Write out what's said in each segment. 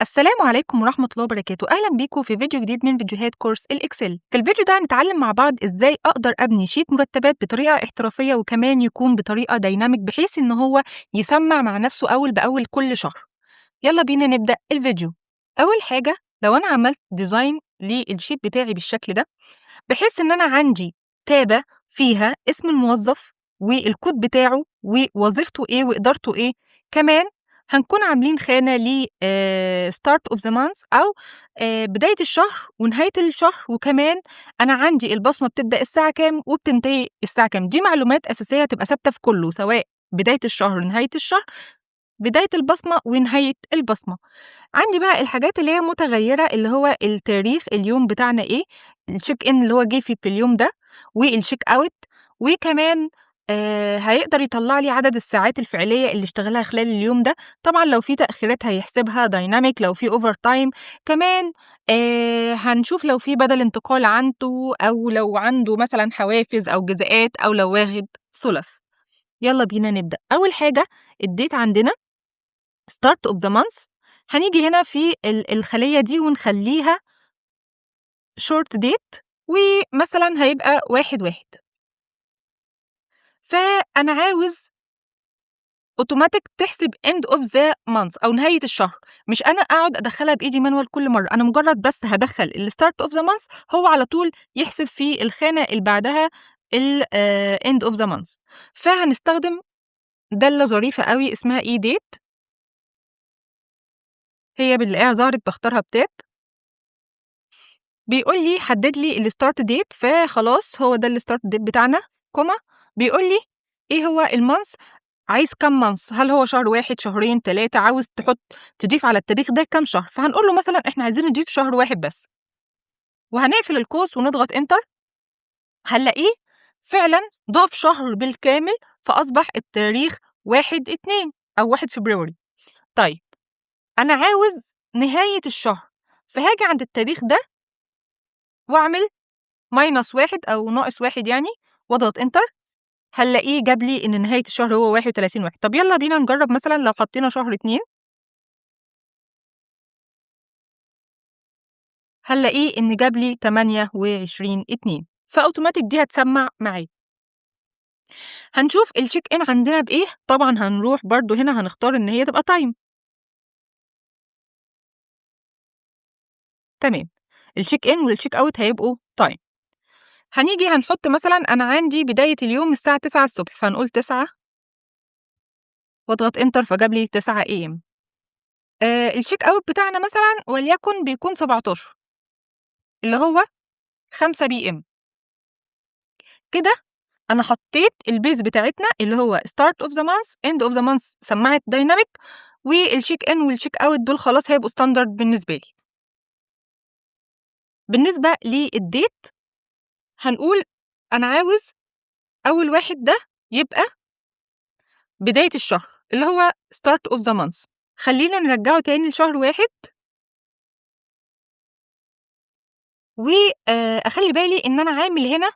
السلام عليكم ورحمة الله وبركاته، أهلا بيكم في فيديو جديد من فيديوهات كورس الإكسل. في الفيديو ده هنتعلم مع بعض إزاي أقدر أبني شيت مرتبات بطريقة احترافية وكمان يكون بطريقة دايناميك بحيث إن هو يسمع مع نفسه أول بأول كل شهر. يلا بينا نبدأ الفيديو. أول حاجة، لو أنا عملت ديزاين للشيت بتاعي بالشكل ده بحيث إن أنا عندي تابة فيها اسم الموظف والكود بتاعه ووظيفته إيه وإدارته إيه، كمان هنكون عاملين خانة ل start of the month أو بداية الشهر ونهاية الشهر، وكمان أنا عندي البصمة بتبدأ الساعة كام وبتنتهي الساعة كام. دي معلومات أساسية تبقى ثابتة في كله، سواء بداية الشهر نهاية الشهر، بداية البصمة ونهاية البصمة. عندي بقى الحاجات اللي هي متغيرة اللي هو التاريخ، اليوم بتاعنا إيه، الcheck in اللي هو جه في اليوم ده، والcheck out، وكمان هيقدر يطلع لي عدد الساعات الفعلية اللي اشتغلها خلال اليوم ده. طبعًا لو في تأخيرات هيحسبها dynamic، لو في overtime كمان هنشوف لو في بدل انتقال عنده أو لو عنده مثلًا حوافز أو جزاءات أو لو واخد سُلَف. يلا بينا نبدأ. أول حاجة الdate عندنا start of the month، هنيجي هنا في الخلية دي ونخلّيها short date ومثلًا هيبقى 1/1. فأنا عاوز automatic تحسب end of the month أو نهاية الشهر، مش أنا أقعد أدخّلها بإيدي manual كل مرّة، أنا مجرّد بس هادخّل الstart of the month هو على طول يحسب في الخانة اللي بعدها end of the month. فهنستخدم دالة ظريفة أوي اسمها edate، هي بنلاقيها ظهرت باختارها بTab، بيقول لي حدد لي الstart date، فخلاص هو ده الstart date بتاعنا، كوما بيقول لي إيه هو الmonth، عايز كام month، هل هو شهر 1 شهرين 3، عاوز تضيف على التاريخ ده كام شهر، فهنقول له مثلًا إحنا عايزين نضيف شهر 1 بس، وهنقفل القوس ونضغط enter. هنلاقيه فعلًا ضاف شهر بالكامل، فأصبح التاريخ 1/2 أو 1 فبراير. طيب أنا عاوز نهاية الشهر، فهاجي عند التاريخ ده وأعمل -1 أو -1 يعني واضغط enter، هنلاقيه جاب لي إن نهاية الشهر هو 31/1. طب يلا بينا نجرّب مثلًا لو حطينا شهر 2، هنلاقيه إن جاب لي 28/2، فأوتوماتيك دي هتسمّع معايا. هنشوف الcheck in عندنا بإيه، طبعًا هنروح برضه هنا هنختار إن هي تبقى time. تمام، الcheck in والcheck out هيبقوا time. هنيجي هنحط مثلًا أنا عندي بداية اليوم الساعة 09:00 ص، فهنقول 09 واضغط enter فجاب لي 09 AM. الcheck out بتاعنا مثلًا وليكن بيكون 17 اللي هو 5 PM. كده أنا حطيت الbase بتاعتنا اللي هو start of the month end of the month سمّعت dynamic، والcheck in والcheck out دول خلاص هيبقوا standard بالنسبة لي. بالنسبة للdate هنقول أنا عاوز أول واحد ده يبقى بداية الشهر اللي هو start of the month، خلّينا نرجّعه تاني لشهر 1 و أخلّي بالي إن أنا عامل هنا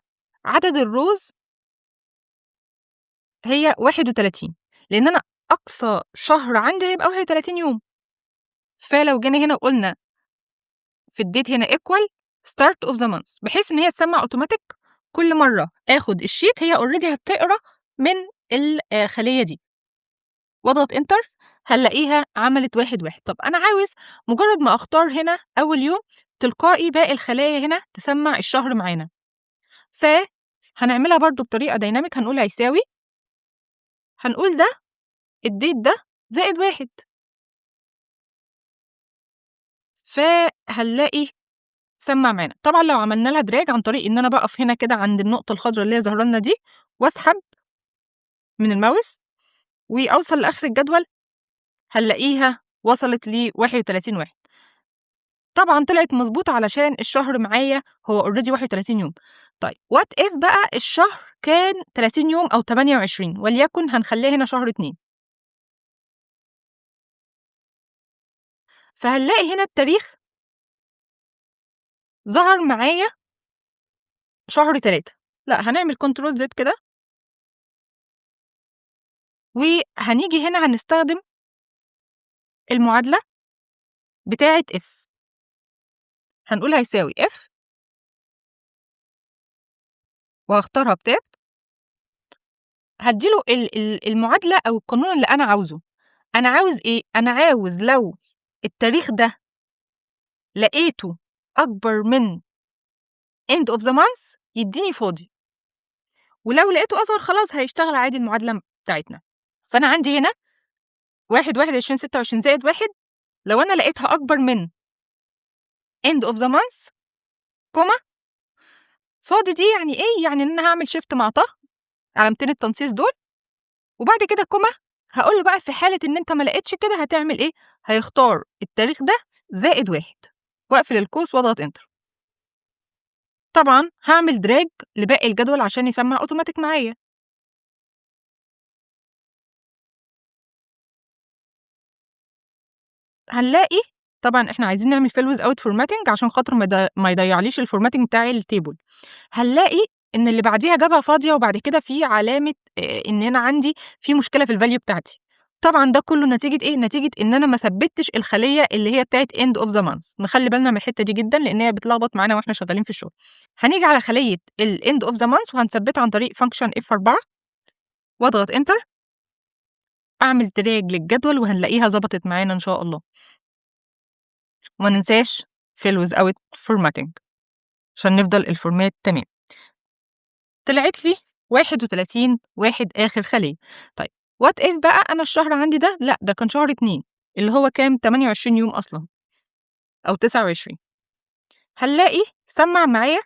عدد الrows هي 31، لإن أنا أقصى شهر عندي هيبقى 31 يوم، فلو جينا هنا وقُلنا في الdate هنا equal start of the month بحيث إن هي تسمّع automatic كل مرّة آخُد الsheet هي already هتقرا من الخلية دي، واضغط enter هنلاقيها عملت 1/1. طب أنا عاوز مجرّد ما أختار هنا أول يوم تلقائي باقي الخلايا هنا تسمّع الشهر معانا، هنعملها برضه بطريقة dynamic، هنقول هيساوي، هنقول ده الdate ده زائد 1، فهنلاقي سمّع معانا. طبعًا لو عملنا لها drag عن طريق إن أنا باقف هنا كده عند النقطة الخضرا اللي هي ظاهرة لنا دي وأسحب من الماوس وأوصل لآخر الجدول، هنلاقيها وصلت ل31/1. طبعًا طلعت مضبوطة علشان الشهر معايا هو already 31 يوم. طيب what if بقى الشهر كان 30 يوم أو 28 وليكن هنخلّيها هنا شهر 2، فهنلاقي هنا التاريخ ظهر معايا شهر 3. لأ، هنعمل control Z كده وهنيجي هنا هنستخدم المعادلة بتاعة F، هنقول هيساوي F وهاختارها بتاب، هادّي له المعادلة أو القانون اللي أنا عاوزه. أنا عاوز إيه؟ أنا عاوز لو التاريخ ده لقيته أكبر من end of the month يدّيني فاضي، ولو لقيته أصغر خلاص هيشتغل عادي المعادلة بتاعتنا. فأنا عندي هنا 1/1/2026 زائد 1 لو أنا لقيتها أكبر من end of the month كوما فاضي دي يعني إيه؟ يعني إن أنا هاعمل shift مع علامتين التنصيص دول، وبعد كده كوما هاقول له بقى في حالة إن أنت ما لقيتش كده هتعمل إيه؟ هيختار التاريخ ده زائد 1 وأقفل القوس وأضغط enter. طبعًا هاعمل drag لباقي الجدول عشان يسمّع أوتوماتيك معايا. هنلاقي طبعًا إحنا عايزين نعمل fill without formatting عشان خاطر ما يضيّعليش الformatting بتاع الtable. هنلاقي إن اللي بعديها جابها فاضية وبعد كده في علامة إن أنا عندي في مشكلة في الvalue بتاعتي. طبعًا ده كله نتيجة إيه؟ نتيجة إن أنا ما ثبّتش الخلية اللي هي بتاعة end of the month. نخلّي بالنا من الحتّة دي جدًا لإن هي بتلخبط معانا وإحنا شغالين في الشغل. هنيجي على خلية الend of the month وهنثبّتها عن طريق function F4 واضغط enter، أعمل drag للجدول وهنلاقيها ضبطت معانا إن شاء الله. وما ننساش fill without formatting عشان نفضل الفورمات تمام. طلعت لي 31/1 آخر خلية. طيب what if بقى أنا الشهر عندي ده لأ، ده كان شهر 2 اللي هو كام 28 يوم أصلًا أو 29. هنلاقي سمّع معايا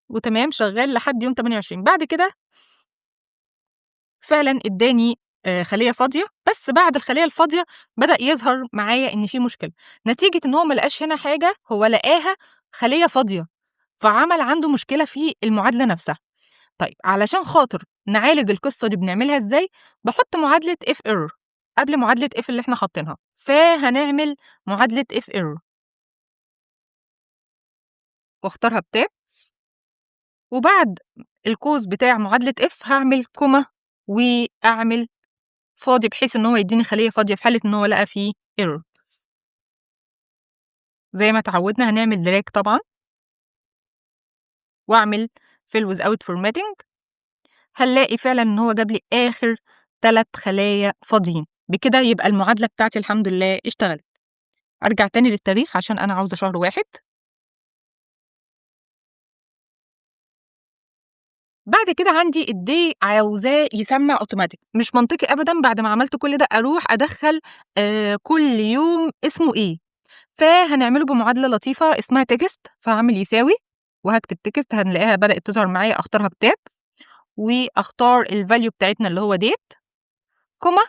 وتمام شغال لحد يوم 28. بعد كده فعلًا ادّاني خلية فاضية، بس بعد الخلية الفاضية بدأ يظهر معايا إن في مشكلة، نتيجة إن هو ما لقاش هنا حاجة، هو لقاها خلية فاضية، فعمل عنده مشكلة في المعادلة نفسها. طيب علشان خاطر نعالج القصة دي بنعملها إزاي؟ باحط معادلة if error قبل معادلة if اللي إحنا حاطينها، فهنعمل معادلة if error واختارها بتاب، وبعد القوس بتاع معادلة if هاعمل كوما وأعمل فاضي بحيث إن هو يدّيني خلية فاضية في حالة إن هو لقى فيه error. زي ما اتعودنا هنعمل drag طبعًا وأعمل fill without formatting، هنلاقي فعلًا إن هو جاب لي آخر 3 خلايا فاضيين، بكده يبقى المعادلة بتاعتي الحمد لله اشتغلت. أرجع تاني للتاريخ عشان أنا عاوزة شهر 1. بعد كده عندي الday عاوزاه يسمّع أوتوماتيك، مش منطقي أبدًا بعد ما عملت كل ده أروح أدخّل كل يوم اسمه إيه، فهنعمله بمعادلة لطيفة اسمها text، فهاعمل يساوي وهاكتب text هنلاقيها بدأت تظهر معايا أختارها بتاب، وأختار الvalue بتاعتنا اللي هو date، كوما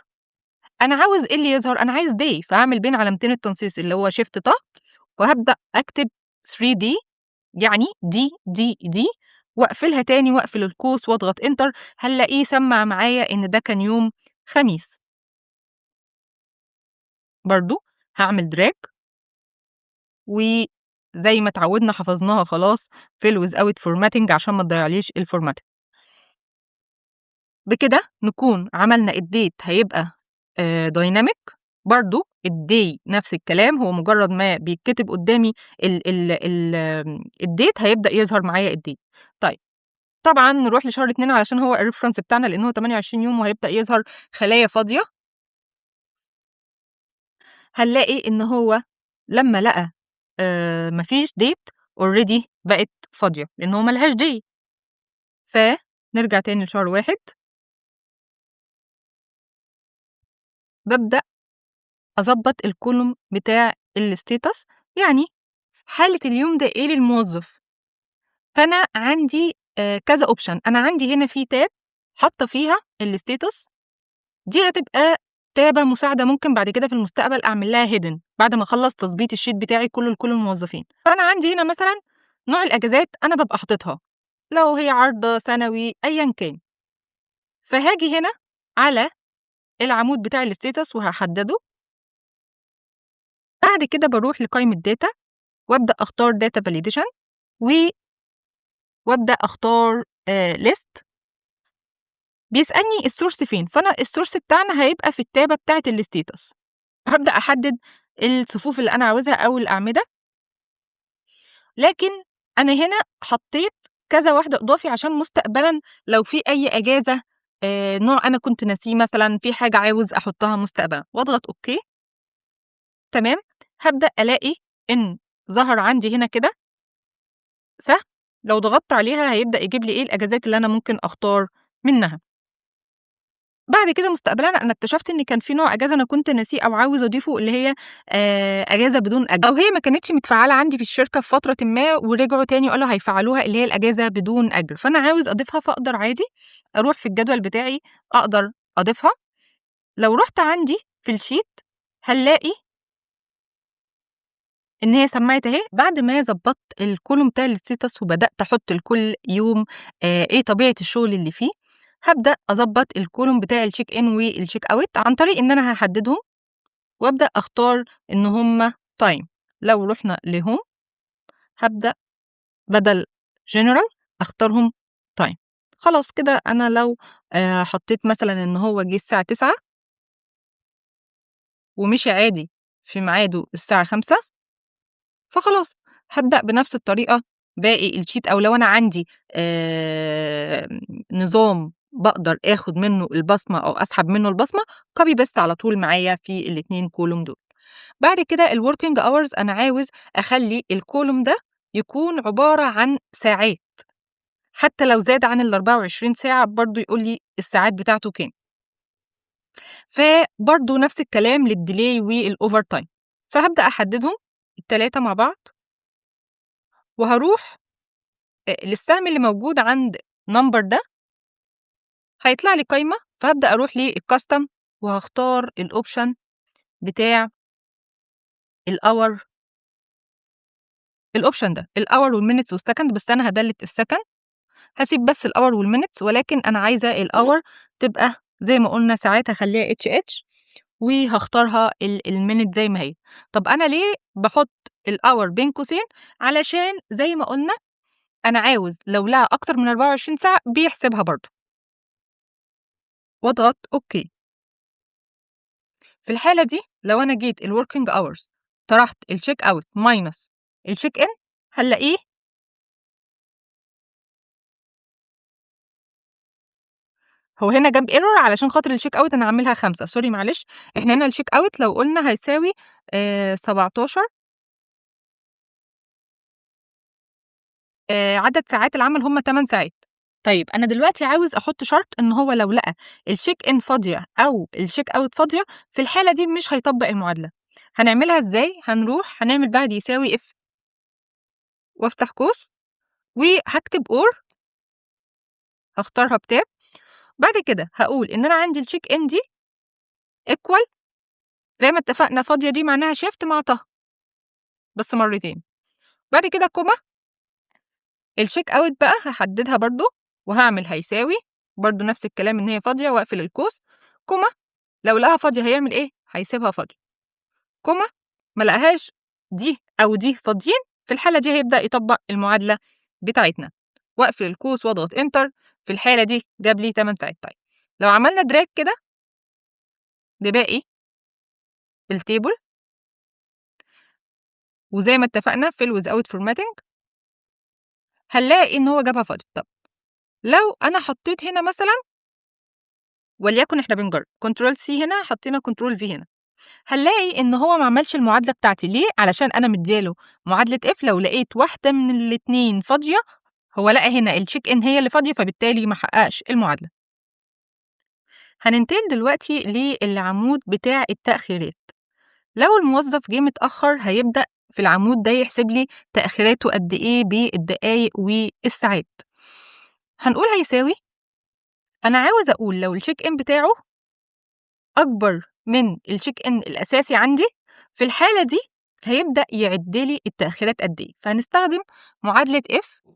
أنا عاوز إيه اللي يظهر؟ أنا عايز day فهاعمل بين علامتين التنصيص اللي هو shift وهابدأ أكتب 3D يعني دي وأقفلها تاني وأقفل القوس وأضغط enter هنلاقيه سمّع معايا إن ده كان يوم خميس. برضه هاعمل drag وزي ما اتعودنا حفظناها خلاص fill without formatting عشان ما تضيّعليش الformatting. بكده نكون عملنا الdate هيبقى dynamic، برضه الday نفس الكلام، هو مجرد ما بيتكتب قدّامي الdate هيبدأ يظهر معايا الdate. طيب طبعًا نروح لشهر 2 علشان هو الreference بتاعنا لإن هو 28 يوم وهيبدأ يظهر خلايا فاضية. هنلاقي إن هو لمّا لقى ما فيش date already بقت فاضية، لإن هو ما لهاش day. فنرجع تاني لشهر 1 بابدأ أضبّط الcolumn بتاع الstatus يعني حالة اليوم ده إيه للموظف. فأنا عندي كذا option، أنا عندي هنا في tab حاطة فيها الstatus دي هتبقى تابة مساعدة ممكن بعد كده في المستقبل أعمل لها hidden بعد ما أخلّص تضبيط الsheet بتاعي كلّه لكل الموظفين. فأنا عندي هنا مثلًا نوع الأجازات أنا بابقى حاططها، لو هي عارضة، سنوي، أيًا كان. فهاجي هنا على العمود بتاع الstatus وهاحدده، بعد كده باروح لقايمة data وأبدأ أختار data validation و وأبدأ أختار list بيسألني الsource فين، فأنا الsource بتاعنا هيبقى في التابة بتاعة الstatus. هابدأ أحدد الصفوف اللي أنا عاوزها أو الأعمدة، لكن أنا هنا حطيت كذا واحدة إضافي عشان مستقبلًا لو في أي إجازة نوع أنا كنت ناسيه مثلًا، في حاجة عاوز أحطها مستقبلًا، وأضغط أوكي. تمام، هابدأ ألاقي إن ظهر عندي هنا كده سهم، لو ضغطت عليها هيبدأ يجيب لي إيه الأجازات اللي أنا ممكن أختار منها. بعد كده مستقبلًا أنا اكتشفت إن كان في نوع إجازة أنا كنت ناسيه أو عاوز أضيفه، اللي هي إجازة بدون أجر، أو هي ما كانتش متفعّلة عندي في الشركة في فترةٍ ما ورجعوا تاني وقالوا هيفعّلوها، اللي هي الأجازة بدون أجر، فأنا عاوز أضيفها فاقدر عادي أروح في الجدول بتاعي أقدر أضيفها. لو رُحت عندي في الsheet هنلاقي إن هي سمّعت أهي. بعد ما ضبّطت الcolumn بتاع الstatus وبدأت أحُط لكل يوم إيه طبيعة الشغل اللي فيه، هابدأ أضبّط الcolumn بتاع الcheck in والcheck out عن طريق إن أنا هاحدّدهم وأبدأ أختار إن هم time. لو رُحنا لhome هابدأ بدل general أختارهم time. خلاص كده أنا لو حطّيت مثلًا إن هو جِه الساعة 09:00 ومشي عادي في ميعاده الساعة 17:00 فخلاص هابدأ بنفس الطريقة باقي الsheet، أو لو أنا عندي نظام باقدر آخُد منّه البصمة أو أسحب منّه البصمة copy paste على طول معايا في ال2 column دول. بعد كده الworking hours أنا عاوز أخلّي الcolumn ده يكون عبارة عن ساعات، حتى لو زاد عن ال24 ساعة برضه يقول لي الساعات بتاعته كام. فبرضه نفس الكلام للdelay والovertime، فهابدأ أحدّدهم ال3 مع بعض وهاروح للسهم اللي موجود عند number ده هيطلع لي قايمة، فهابدأ أروح للcustom وهاختار الoption بتاع الhour، الoption ده الhour والminutes والsecond، بس أنا هادلت الsecond، هاسيب بس الhour والminutes، ولكن أنا عايزة الhour تبقى زي ما قُلنا ساعات هاخلّيها HH وهاختارها الminute زي ما هي. طب أنا ليه باحط الhour بين قوسين؟ علشان زي ما قُلنا أنا عاوز لو لها أكتر من 24 ساعة بيحسبها برضه، واضغط أوكي. في الحالة دي لو أنا جيت الworking hours طرحت الcheck out minus الcheck in هنلاقيه هو هنا جاب error علشان خاطر الcheck out أنا عاملها 5، سوري معلش، إحنا هنا الcheck out لو قُلنا هيساوي 17 عدد ساعات العمل هم 8 ساعات. طيب أنا دلوقتي عاوز أحُط شرط إن هو لو لقى الcheck in فاضية أو الcheck out فاضية، في الحالة دي مش هيطبّق المعادلة. هنعملها إزاي؟ هنعمل بعد يساوي if وافتح قوس وهاكتب or، هاختارها بtab. بعد كده هاقول إن أنا عندي الcheck in دي equal زي ما اتفقنا فاضية دي معناها shift مع طه، بس مرّتين. بعد كده كوما الcheck out بقى هاحددها برضه وهاعمل هيساوي برضه نفس الكلام إن هي فاضية وأقفل القوس، كوما لو لقاها فاضية هيعمل إيه؟ هيسيبها فاضية، كوما ما لقاهاش دي أو دي فاضيين، في الحالة دي هيبدأ يطبّق المعادلة بتاعتنا، وأقفل القوس وأضغط enter. في الحالة دي جاب لي 8 ساعات. طيب لو عملنا drag كده لباقي الtable وزي ما اتفقنا fill without formatting هنلاقي إن هو جابها فاضية. طب لو أنا حطيت هنا مثلًا وليكن إحنا بنجرب control C هنا حطينا control V هنا، هنلاقي إن هو ما عملش المعادلة بتاعتي، ليه؟ علشان أنا مديّة له معادلة if لو لقيت واحدة من الاتنين فاضية، هو لقى هنا الcheck in هي اللي فاضية فبالتالي ما حققش المعادلة. هننتقل دلوقتي للعمود بتاع التأخيرات. لو الموظف جه متأخر هيبدأ في العمود ده يحسب لي تأخيراته قد إيه بالدقايق والساعات. هنقول هيساوي أنا عاوز أقول لو الcheck in بتاعه أكبر من الcheck in الأساسي عندي، في الحالة دي هيبدأ يعد لي التأخيرات قد إيه، فهنستخدم معادلة if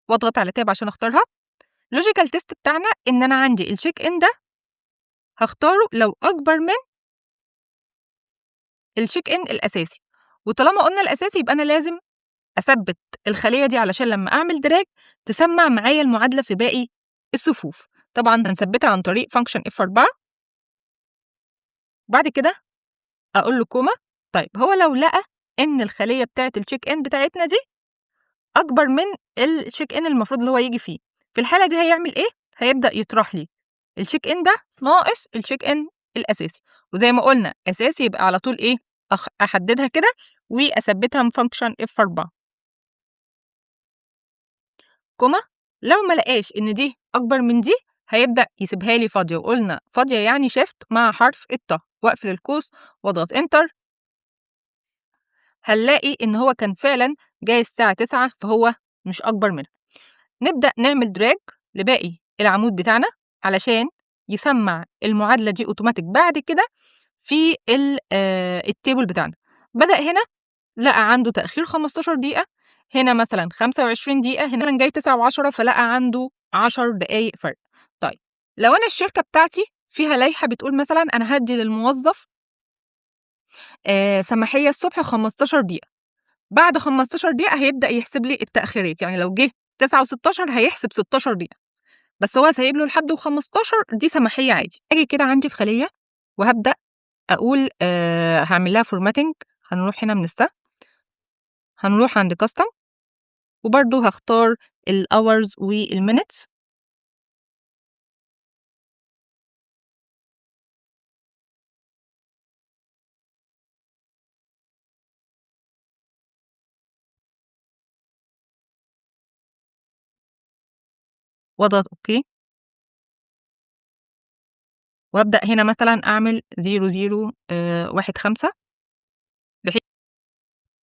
واضغط على tab عشان أختارها. logical test بتاعنا إن أنا عندي الcheck in ده هاختاره لو أكبر من الcheck in الأساسي، وطالما قُلنا الأساسي يبقى أنا لازم أثبِّت الخلية دي علشان لمّا أعمل drag تسمّع معايا المعادلة في باقي الصفوف. طبعًا هنثبِّتها عن طريق function F4. بعد كده أقول له كوما. طيب هو لو لقى إن الخلية بتاعة الcheck in بتاعتنا دي أكبر من الcheck in اللي المفروض اللي هو ييجي فيه، في الحالة دي هيعمل إيه؟ هيبدأ يطرح لي الcheck in ده ناقص الcheck in الأساسي، وزي ما قُلنا أساسي يبقى على طول إيه، أحددها كده وأثبّتها من function F4 كوما. لو ما لقاش إن دي أكبر من دي هيبدأ يسيبها لي فاضية، وقُلنا فاضية يعني shift مع حرف الط، وأقفل القوس وأضغط enter. هنلاقي إن هو كان فعلًا جاي الساعة 09:00 فهو مش أكبر منها. نبدأ نعمل drag لباقي العمود بتاعنا علشان يسمّع المعادلة دي أوتوماتيك بعد كده في الtable بتاعنا. بدأ هنا لقى عنده تأخير 15 دقيقة، هنا مثلًا 25 دقيقة، هنا جاي 09:10 فلقى عنده 10 دقايق فرق. طيب لو أنا الشركة بتاعتي فيها لايحة بتقول مثلًا أنا هادّي للموظف سماحية الصبح 15 دقيقة، بعد 15 دقيقة هيبدأ يحسب لي التأخيرات، يعني لو جه 09:16 هيحسب 16 دقيقة، بس هو سايب له لحد و15 دي سماحية عادي. آجي كده عندي في خلية وهابدأ أقول هاعمل لها formatting. هنروح هنا من السهم، هنروح عند custom وبرضه هاختار الhours والminutes وأضغط أوكي، وأبدأ هنا مثلًا أعمل 00 15 بحيث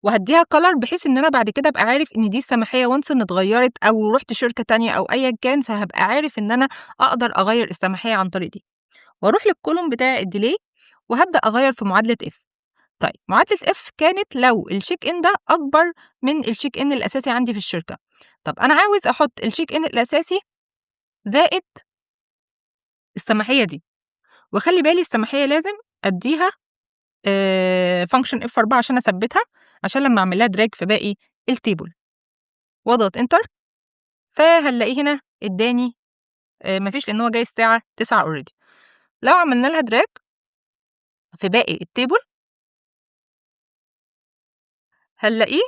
وهادّيها color بحيث إن أنا بعد كده أبقى عارف إن دي السماحية once إن اتغيّرت أو رُحت شركة تانية أو أيًا كان، فهابقى عارف إن أنا أقدر أغيّر السماحية عن طريق دي. وأروح للcolumn بتاع الdelay وهابدأ أغيّر في معادلة F. طيب معادلة F كانت لو الcheck in ده أكبر من الcheck in الأساسي عندي في الشركة. طب أنا عاوز أحُط الcheck in الأساسي زائد السماحية دي، وخلّي بالي السماحية لازم أدّيها function F4 عشان أثبّتها، عشان لمّا أعمل لها drag في باقي الtable وأضغط enter، فهنلاقيه هنا ادّاني ما فيش لإن هو جاي الساعة 09:00 already. لو عملنا لها drag في باقي الtable هنلاقيه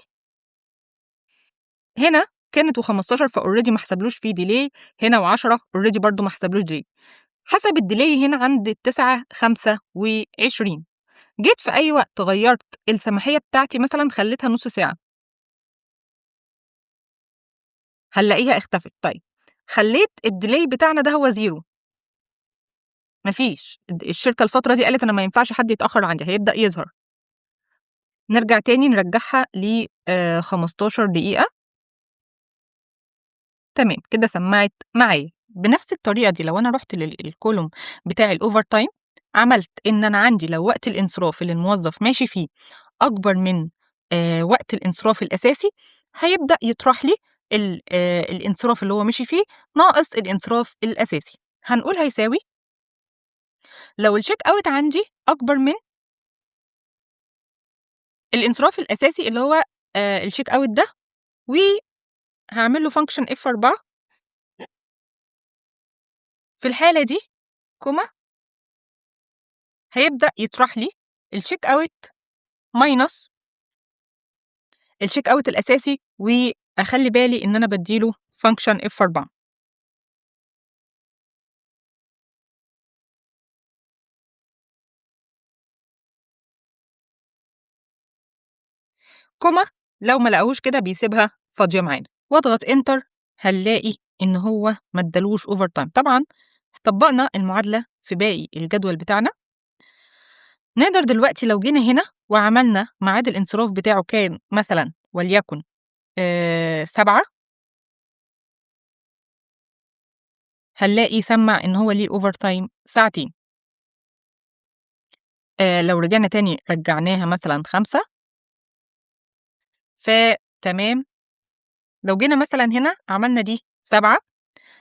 هنا كانت و15 فalready ما حسبلوش فيه delay، هنا و10 already برضه ما حسبلوش delay، حسب الdelay هنا عند ال09:25. جيت في أي وقت غيّرت السماحية بتاعتي مثلًا خلّيتها نُص ساعة، هنلاقيها اختفت. طيب خلّيت الdelay بتاعنا ده هو 0، ما فيش، الشركة الفترة دي قالت أنا ما ينفعش حد يتأخّر عندي، هيبدأ يظهر. نرجع تاني نرجّعها ل 15 دقيقة، تمام، كده سمّعت معايا. بنفس الطريقة دي لو أنا رُحت الcolumn بتاع الovertime عملت إن أنا عندي لو وقت الانصراف اللي الموظف ماشي فيه أكبر من وقت الانصراف الأساسي، هيبدأ يطرح لي الانصراف اللي هو مشي فيه ناقص الانصراف الأساسي. هنقول هيساوي لو الcheck out عندي أكبر من الانصراف الأساسي اللي هو الcheck out ده، وهاعمل له function F4 في الحالة دي كوما، هيبدأ يطرح لي الcheck out minus الcheck out الأساسي، وأخلّي بالي إن أنا بادّي له function F4 كوما. لو ما لقاهوش كده بيسيبها فاضية معانا، واضغط enter هنلاقي إن هو ما ادّالوش overtime. طبعًا طبّقنا المعادلة في باقي الجدول بتاعنا. نقدر دلوقتي لو جينا هنا وعملنا ميعاد الانصراف بتاعه كان مثلًا وليكن 07:00 هنلاقي سمّع إن هو ليه overtime ساعتين. لو رجعنا تاني رجّعناها مثلًا 5 فتمام. لو جينا مثلًا هنا عملنا دي 7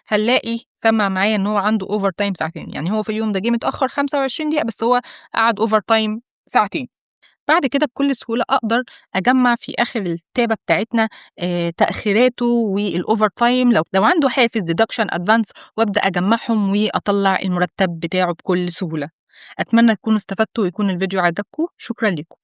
هنلاقي سمّع معايا إن هو عنده overtime ساعتين، يعني هو في اليوم ده جه متأخّر 25 دقيقة بس هو قعد overtime ساعتين. بعد كده بكل سهولة أقدر أجمّع في آخر التابة بتاعتنا تأخيراته والovertime لو عنده حافز deduction advance وأبدأ أجمّعهم وأطلّع المرتب بتاعه بكل سهولة. أتمنى تكونوا استفدتوا ويكون الفيديو عجبكم، شكرًا ليكم.